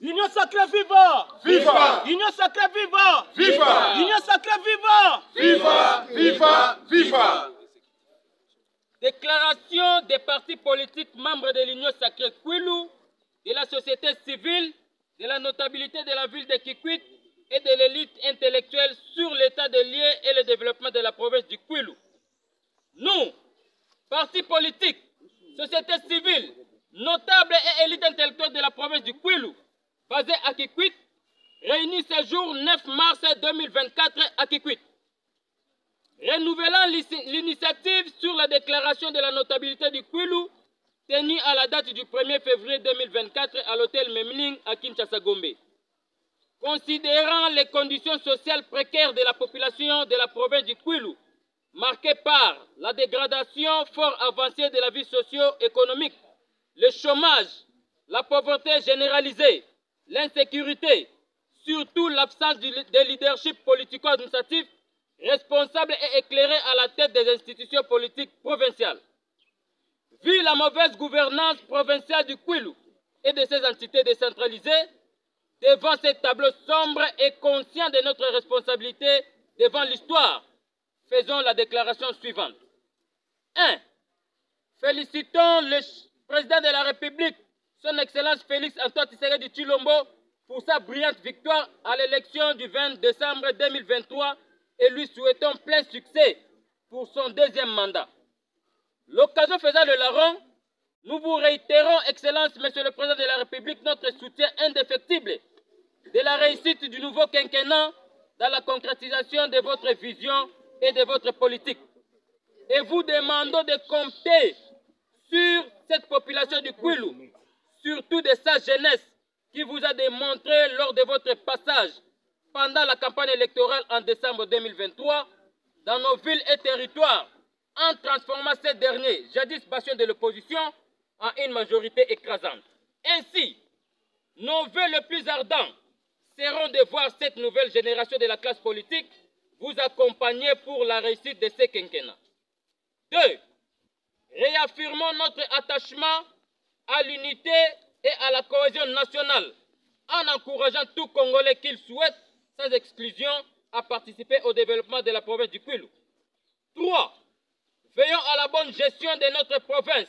Union sacrée viva! Viva! Union sacrée viva! Viva! Union sacrée viva! Viva! Viva! Viva! Déclaration des partis politiques membres de l'Union sacrée Kwilu, de la société civile, de la notabilité de la ville de Kikwit et de l'élite intellectuelle sur l'état des lieux et le développement de la province du Kwilu. Nous, partis politiques, société civile, notables et élite intellectuelle de la province du Kwilu, basés à Kikwit, réunis ce jour 9 mars 2024 à Kikwit. Renouvelant l'initiative sur la déclaration de la notabilité du Kwilu, tenue à la date du 1er février 2024 à l'hôtel Memling à Kinshasa-Gombe. Considérant les conditions sociales précaires de la population de la province du Kwilu, marquées par la dégradation fort avancée de la vie socio-économique, le chômage, la pauvreté généralisée, l'insécurité, surtout l'absence de leadership politico-administratif responsable et éclairé à la tête des institutions politiques provinciales. Vu la mauvaise gouvernance provinciale du Kwilu et de ses entités décentralisées, devant ces tableaux sombres et conscients de notre responsabilité devant l'histoire, faisons la déclaration suivante. 1. Félicitons le président de la République, son Excellence Félix Antoine Tshisekedi Tshilombo, pour sa brillante victoire à l'élection du 20 décembre 2023 et lui souhaitons plein succès pour son deuxième mandat. L'occasion faisant le larron, nous vous réitérons, Excellence, Monsieur le Président de la République, notre soutien indéfectible de la réussite du nouveau quinquennat dans la concrétisation de votre vision et de votre politique. Et vous demandons de compter sur cette population du Kwilu, surtout de sa jeunesse, qui vous a démontré lors de votre passage pendant la campagne électorale en décembre 2023 dans nos villes et territoires, en transformant ces derniers, jadis bastions de l'opposition, en une majorité écrasante. Ainsi, nos vœux les plus ardents seront de voir cette nouvelle génération de la classe politique vous accompagner pour la réussite de ces quinquennats. 2. Réaffirmons notre attachement à l'unité et à la cohésion nationale, en encourageant tout Congolais qu'il souhaite, sans exclusion, à participer au développement de la province du Kwilu. 3. Veillons à la bonne gestion de notre province,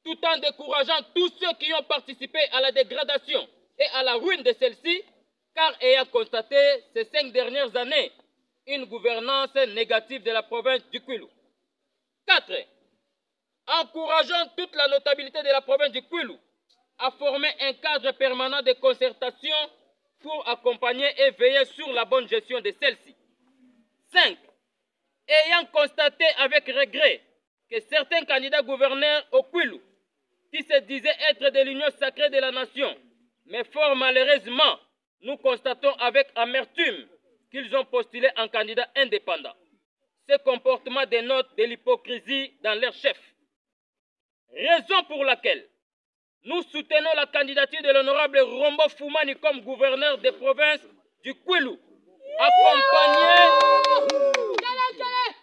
tout en décourageant tous ceux qui ont participé à la dégradation et à la ruine de celle-ci, car ayant constaté ces 5 dernières années une gouvernance négative de la province du Kwilu. 4. Encourageons toute la notabilité de la province du Kwilu à former un cadre permanent de concertation pour accompagner et veiller sur la bonne gestion de celle-ci. 5. Ayant constaté avec regret que certains candidats gouverneurs au Kwilu, qui se disaient être de l'union sacrée de la nation, mais fort malheureusement, nous constatons avec amertume qu'ils ont postulé en candidat indépendant. Ce comportement dénote de l'hypocrisie dans leur chef. Raison pour laquelle nous soutenons la candidature de l'honorable Rombo Foumani comme gouverneur des provinces du Kwilu,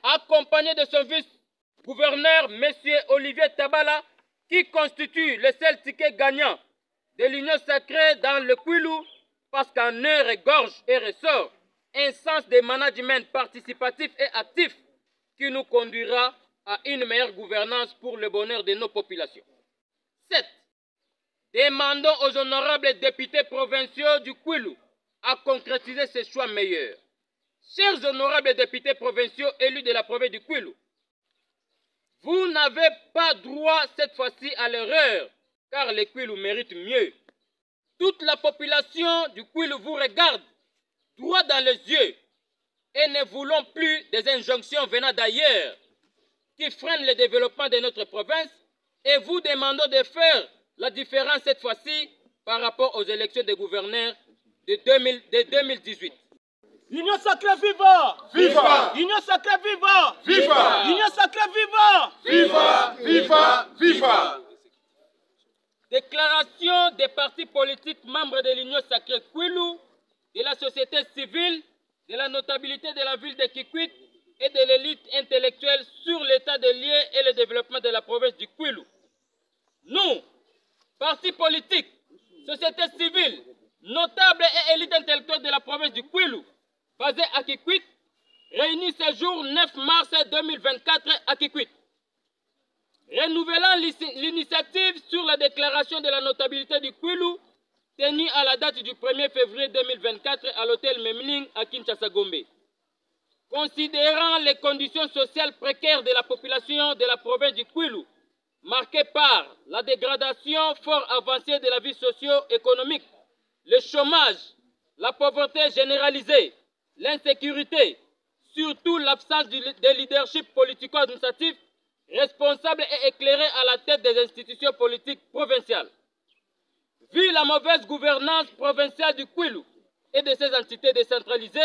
accompagné de son vice-gouverneur, M. Olivier Tabala, qui constitue le seul ticket gagnant de l'union sacrée dans le Kwilu, parce qu'en heure et gorge et ressort un sens de management participatif et actif qui nous conduira à une meilleure gouvernance pour le bonheur de nos populations. 7. Demandons aux honorables députés provinciaux du Kwilu à concrétiser ces choix meilleurs. Chers honorables députés provinciaux élus de la province du Kwilu, vous n'avez pas droit cette fois-ci à l'erreur, car les Kwilu méritent mieux. Toute la population du Kwilu vous regarde droit dans les yeux et ne voulons plus des injonctions venant d'ailleurs qui freinent le développement de notre province et vous demandons de faire la différence cette fois-ci par rapport aux élections des gouverneurs de 2018. Union sacrée viva! Viva! Union sacrée viva! Viva! Union sacrée viva! Viva! Viva! Viva! Déclaration des partis politiques membres de l'Union sacrée Kwilu, de la société civile, de la notabilité de la ville de Kikwit et de l'élite intellectuelle sur l'état des lieux et le développement de la province du Kwilu. Nous, partis politiques, société civile, notables et élites intellectuelles de la province du Kwilu, basée à Kikwit, réunis ce jour 9 mars 2024 à Kikwit. Renouvelant l'initiative sur la déclaration de la notabilité du Kwilu, tenue à la date du 1er février 2024 à l'hôtel Memling à Kinshasa-Gombe. Considérant les conditions sociales précaires de la population de la province du Kwilu, marquées par la dégradation fort avancée de la vie socio-économique, le chômage, la pauvreté généralisée, l'insécurité, surtout l'absence de leadership politico-administratif responsable et éclairé à la tête des institutions politiques provinciales. Vu la mauvaise gouvernance provinciale du Kwilu et de ses entités décentralisées,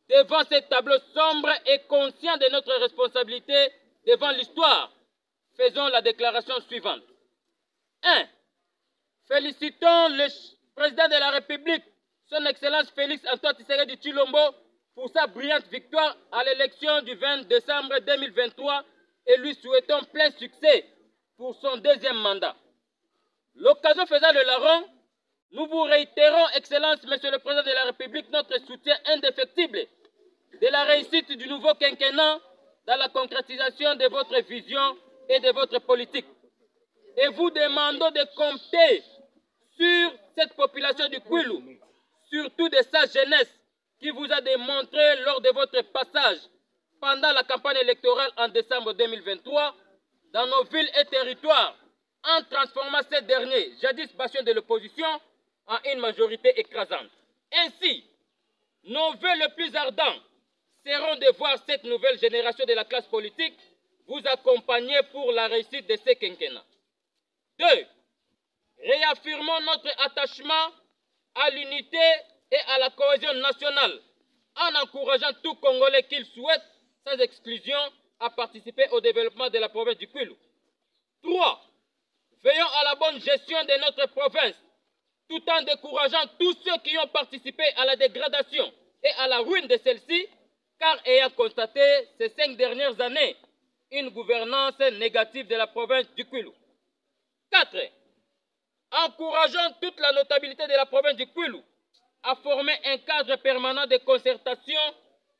devant ces tableaux sombres et conscients de notre responsabilité devant l'histoire, faisons la déclaration suivante. 1. Félicitons le président de la République, son Excellence Félix Antoine Tshisekedi Tshilombo, pour sa brillante victoire à l'élection du 20 décembre 2023 et lui souhaitons plein succès pour son deuxième mandat. L'occasion faisant le larron, nous vous réitérons, Excellence, Monsieur le Président de la République, notre soutien indéfectible de la réussite du nouveau quinquennat dans la concrétisation de votre vision et de votre politique. Et vous demandons de compter sur cette population du Kwilu, surtout de sa jeunesse, qui vous a démontré lors de votre passage pendant la campagne électorale en décembre 2023 dans nos villes et territoires, en transformant ces derniers, jadis bastions de l'opposition, en une majorité écrasante. Ainsi, nos vœux les plus ardents seront de voir cette nouvelle génération de la classe politique vous accompagner pour la réussite de ces quinquennats. 2. Réaffirmons notre attachement à l'unité et à la cohésion nationale en encourageant tout Congolais qu'il souhaite, sans exclusion, à participer au développement de la province du Kwilu. 3. Veillons à la bonne gestion de notre province, tout en décourageant tous ceux qui ont participé à la dégradation et à la ruine de celle-ci, car ayant constaté ces 5 dernières années une gouvernance négative de la province du Kwilu. 4. Encourageons toute la notabilité de la province du Kwilu à former un cadre permanent de concertation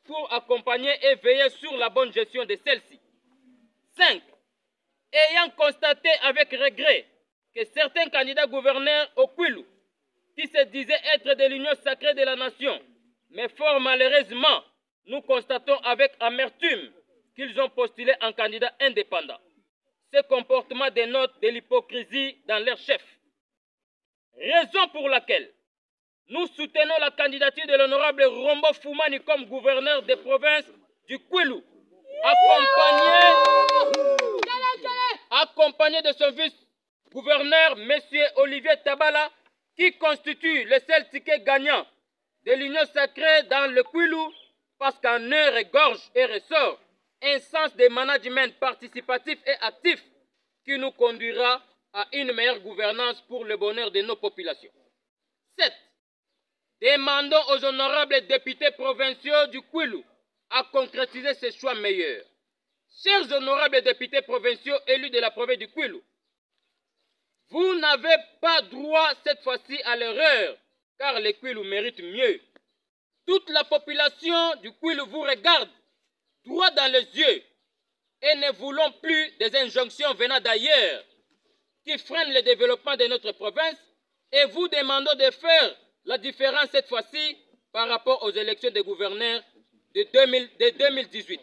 pour accompagner et veiller sur la bonne gestion de celle-ci. 5. Ayant constaté avec regret que certains candidats gouverneurs au Kwilu, qui se disaient être de l'union sacrée de la nation, mais fort malheureusement, nous constatons avec amertume qu'ils ont postulé un candidat indépendant. Ce comportement dénote de l'hypocrisie dans leur chef. Raison pour laquelle nous soutenons la candidature de l'honorable Rombo Foumani comme gouverneur des provinces du Kwilu, accompagné de son vice-gouverneur, M. Olivier Tabala, qui constitue le seul ticket gagnant de l'union sacrée dans le Kwilu, parce qu'en heure égorge et ressort un sens de management participatif et actif qui nous conduira à une meilleure gouvernance pour le bonheur de nos populations. 7. Demandons aux honorables députés provinciaux du Kwilu à concrétiser ces choix meilleurs. Chers honorables députés provinciaux élus de la province du Kwilu, vous n'avez pas droit cette fois-ci à l'erreur, car les Kwilu méritent mieux. Toute la population du Kwilu vous regarde droit dans les yeux et ne voulons plus des injonctions venant d'ailleurs qui freinent le développement de notre province et vous demandons de faire la différence cette fois-ci par rapport aux élections des gouverneurs de 2018.